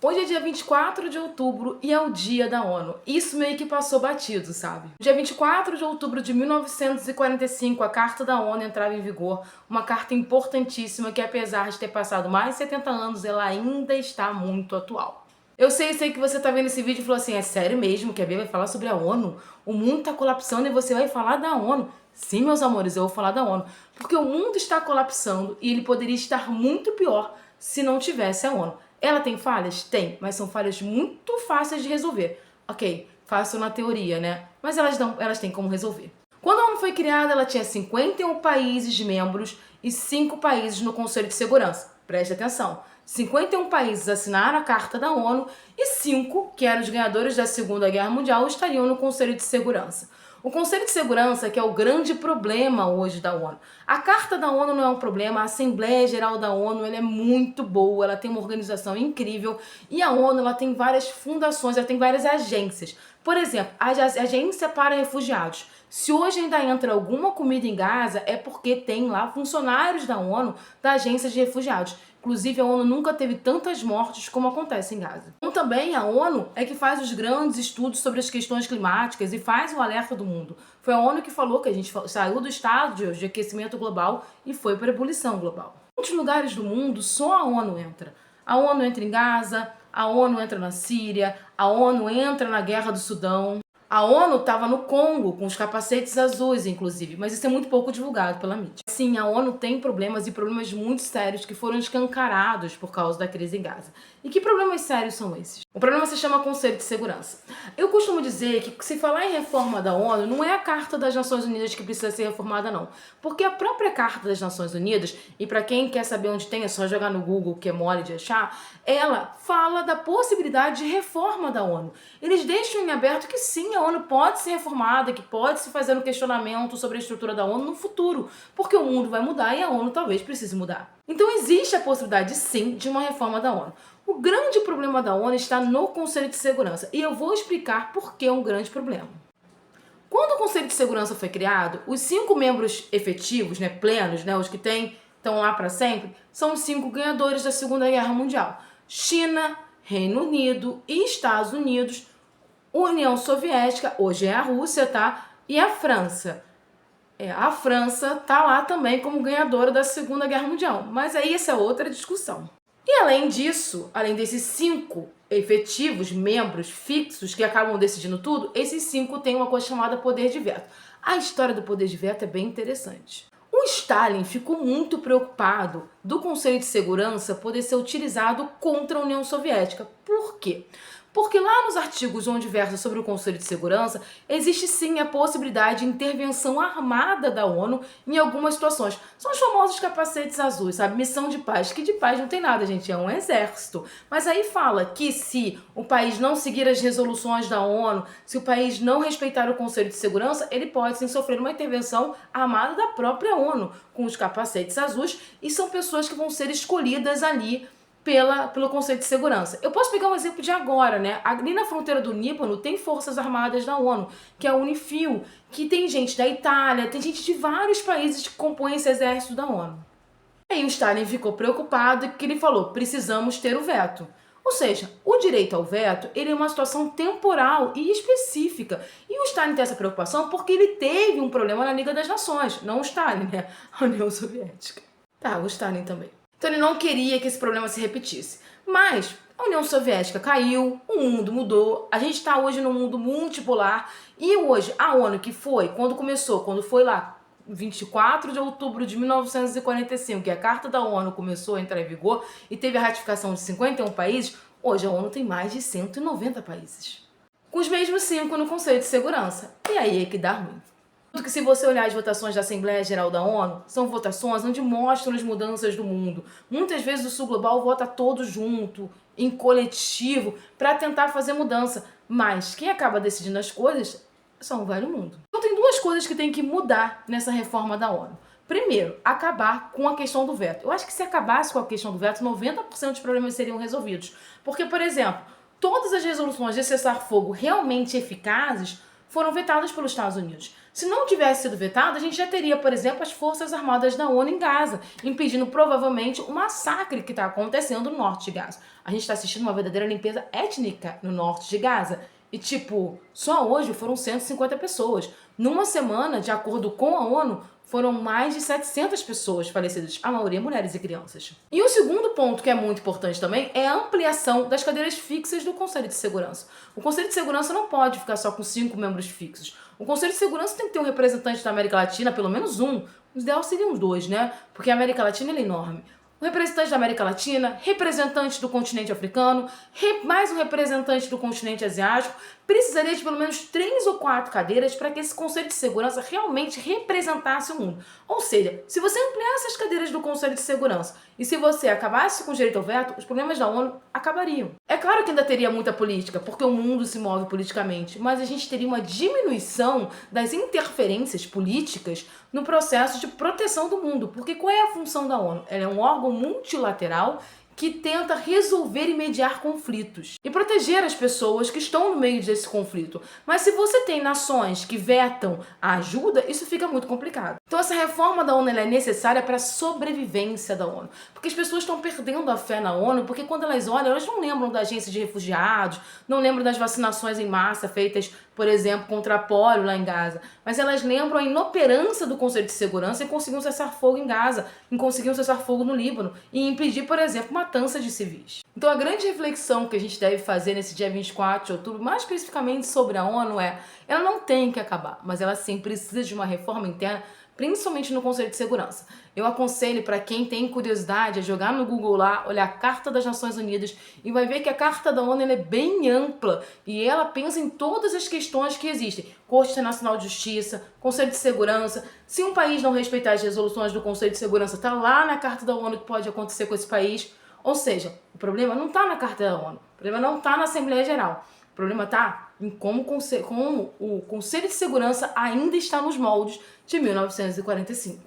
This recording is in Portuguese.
Hoje é dia 24 de outubro e é o dia da ONU. Isso meio que passou batido, sabe? Dia 24 de outubro de 1945, a Carta da ONU entrava em vigor, uma carta importantíssima que, apesar de ter passado mais de 70 anos, ela ainda está muito atual. Eu sei que você tá vendo esse vídeo e falou assim, é sério mesmo que a Bia vai falar sobre a ONU? O mundo tá colapsando e você vai falar da ONU? Sim, meus amores, eu vou falar da ONU. Porque o mundo está colapsando e ele poderia estar muito pior se não tivesse a ONU. Ela tem falhas? Tem, mas são falhas muito fáceis de resolver. Ok, fácil na teoria, né? Mas elas têm como resolver. Quando a ONU foi criada, ela tinha 51 países membros e 5 países no Conselho de Segurança. Preste atenção. 51 países assinaram a Carta da ONU e 5, que eram os ganhadores da Segunda Guerra Mundial, estariam no Conselho de Segurança. O Conselho de Segurança que é o grande problema hoje da ONU. A Carta da ONU não é um problema, a Assembleia Geral da ONU ela é muito boa, ela tem uma organização incrível e a ONU ela tem várias fundações, ela tem várias agências. Por exemplo, a Agência para Refugiados. Se hoje ainda entra alguma comida em Gaza, é porque tem lá funcionários da ONU, da Agência de Refugiados. Inclusive, a ONU nunca teve tantas mortes como acontece em Gaza. Como também a ONU é que faz os grandes estudos sobre as questões climáticas e faz o alerta do mundo. Foi a ONU que falou que a gente saiu do estágio de aquecimento global e foi para a ebulição global. Em muitos lugares do mundo, só a ONU entra. A ONU entra em Gaza, a ONU entra na Síria, a ONU entra na Guerra do Sudão. A ONU estava no Congo, com os capacetes azuis, inclusive, mas isso é muito pouco divulgado pela mídia. Sim, a ONU tem problemas e problemas muito sérios que foram escancarados por causa da crise em Gaza. E que problemas sérios são esses? O problema se chama Conselho de Segurança. Eu costumo dizer que se falar em reforma da ONU, não é a Carta das Nações Unidas que precisa ser reformada, não. Porque a própria Carta das Nações Unidas, e para quem quer saber onde tem, é só jogar no Google, que é mole de achar, ela fala da possibilidade de reforma da ONU. Eles deixam em aberto que sim, a ONU pode ser reformada, que pode se fazer um questionamento sobre a estrutura da ONU no futuro, porque o mundo vai mudar e a ONU talvez precise mudar. Então existe a possibilidade, sim, de uma reforma da ONU. O grande problema da ONU está no Conselho de Segurança e eu vou explicar por que é um grande problema. Quando o Conselho de Segurança foi criado, os 5 membros efetivos, plenos, os que estão lá para sempre, são os 5 ganhadores da Segunda Guerra Mundial. China, Reino Unido e Estados Unidos, União Soviética, hoje é a Rússia, tá? E a França. A França tá lá também como ganhadora da Segunda Guerra Mundial, mas aí essa é outra discussão. E além disso, além desses 5 efetivos, membros fixos que acabam decidindo tudo, esses 5 têm uma coisa chamada poder de veto. A história do poder de veto é bem interessante. O Stalin ficou muito preocupado do Conselho de Segurança poder ser utilizado contra a União Soviética. Por quê? Porque lá nos artigos onde versa sobre o Conselho de Segurança, existe sim a possibilidade de intervenção armada da ONU em algumas situações. São os famosos capacetes azuis, sabe? Missão de paz, que de paz não tem nada, gente, é um exército. Mas aí fala que se o país não seguir as resoluções da ONU, se o país não respeitar o Conselho de Segurança, ele pode sim sofrer uma intervenção armada da própria ONU, com os capacetes azuis, e são pessoas que vão ser escolhidas ali pelo Conselho de Segurança. Eu posso pegar um exemplo de agora, Ali na fronteira do Líbano tem forças armadas da ONU, que é a Unifil, que tem gente da Itália, tem gente de vários países que compõem esse exército da ONU. Aí o Stalin ficou preocupado e que ele falou, precisamos ter o veto. Ou seja, o direito ao veto ele é uma situação temporal e específica. E o Stalin tem essa preocupação porque ele teve um problema na Liga das Nações. Não o Stalin, A União Soviética. Tá, o Stalin também. Então ele não queria que esse problema se repetisse. Mas a União Soviética caiu, o mundo mudou, a gente está hoje num mundo multipolar e hoje a ONU que foi, quando foi lá 24 de outubro de 1945, que a Carta da ONU começou a entrar em vigor e teve a ratificação de 51 países, hoje a ONU tem mais de 190 países. Com os mesmos 5 no Conselho de Segurança. E aí é que dá ruim. Que se você olhar as votações da Assembleia Geral da ONU, são votações onde mostram as mudanças do mundo. Muitas vezes o Sul Global vota todo junto, em coletivo, para tentar fazer mudança. Mas quem acaba decidindo as coisas são o velho mundo. Então tem 2 coisas que tem que mudar nessa reforma da ONU. Primeiro, acabar com a questão do veto. Eu acho que se acabasse com a questão do veto, 90% dos problemas seriam resolvidos. Porque, por exemplo, todas as resoluções de cessar-fogo realmente eficazes foram vetadas pelos Estados Unidos. Se não tivesse sido vetado, a gente já teria, por exemplo, as Forças Armadas da ONU em Gaza, impedindo provavelmente o massacre que está acontecendo no norte de Gaza. A gente está assistindo uma verdadeira limpeza étnica no norte de Gaza. E, tipo, só hoje foram 150 pessoas. Numa semana, de acordo com a ONU, foram mais de 700 pessoas falecidas, a maioria mulheres e crianças. E o segundo ponto que é muito importante também é a ampliação das cadeiras fixas do Conselho de Segurança. O Conselho de Segurança não pode ficar só com 5 membros fixos. O Conselho de Segurança tem que ter um representante da América Latina, pelo menos um. O ideal seriam os 2, né? Porque a América Latina é enorme. Um representante da América Latina, representante do continente africano, mais um representante do continente asiático. Precisaria de pelo menos 3 ou 4 cadeiras para que esse Conselho de Segurança realmente representasse o mundo. Ou seja, se você ampliasse as cadeiras do Conselho de Segurança e se você acabasse com o direito ao veto, os problemas da ONU acabariam. É claro que ainda teria muita política, porque o mundo se move politicamente, mas a gente teria uma diminuição das interferências políticas no processo de proteção do mundo. Porque qual é a função da ONU? Ela é um órgão multilateral que tenta resolver e mediar conflitos e proteger as pessoas que estão no meio desse conflito. Mas se você tem nações que vetam a ajuda, isso fica muito complicado. Então essa reforma da ONU é necessária para a sobrevivência da ONU, porque as pessoas estão perdendo a fé na ONU, porque quando elas olham, elas não lembram da agência de refugiados, não lembram das vacinações em massa feitas, por exemplo, contra a polio lá em Gaza, mas elas lembram a inoperância do Conselho de Segurança em conseguir um cessar-fogo em Gaza, em conseguir um cessar-fogo no Líbano e impedir, por exemplo, matança de civis. Então a grande reflexão que a gente deve fazer nesse dia 24 de outubro, mais especificamente sobre a ONU, ela não tem que acabar, mas ela sim precisa de uma reforma interna, principalmente no Conselho de Segurança. Eu aconselho para quem tem curiosidade a jogar no Google lá, olhar a Carta das Nações Unidas e vai ver que a Carta da ONU é bem ampla e ela pensa em todas as questões que existem. Corte Internacional de Justiça, Conselho de Segurança. Se um país não respeitar as resoluções do Conselho de Segurança, está lá na Carta da ONU que pode acontecer com esse país. Ou seja, o problema não está na Carta da ONU, o problema não está na Assembleia Geral. O problema está em como o Conselho de Segurança ainda está nos moldes de 1945.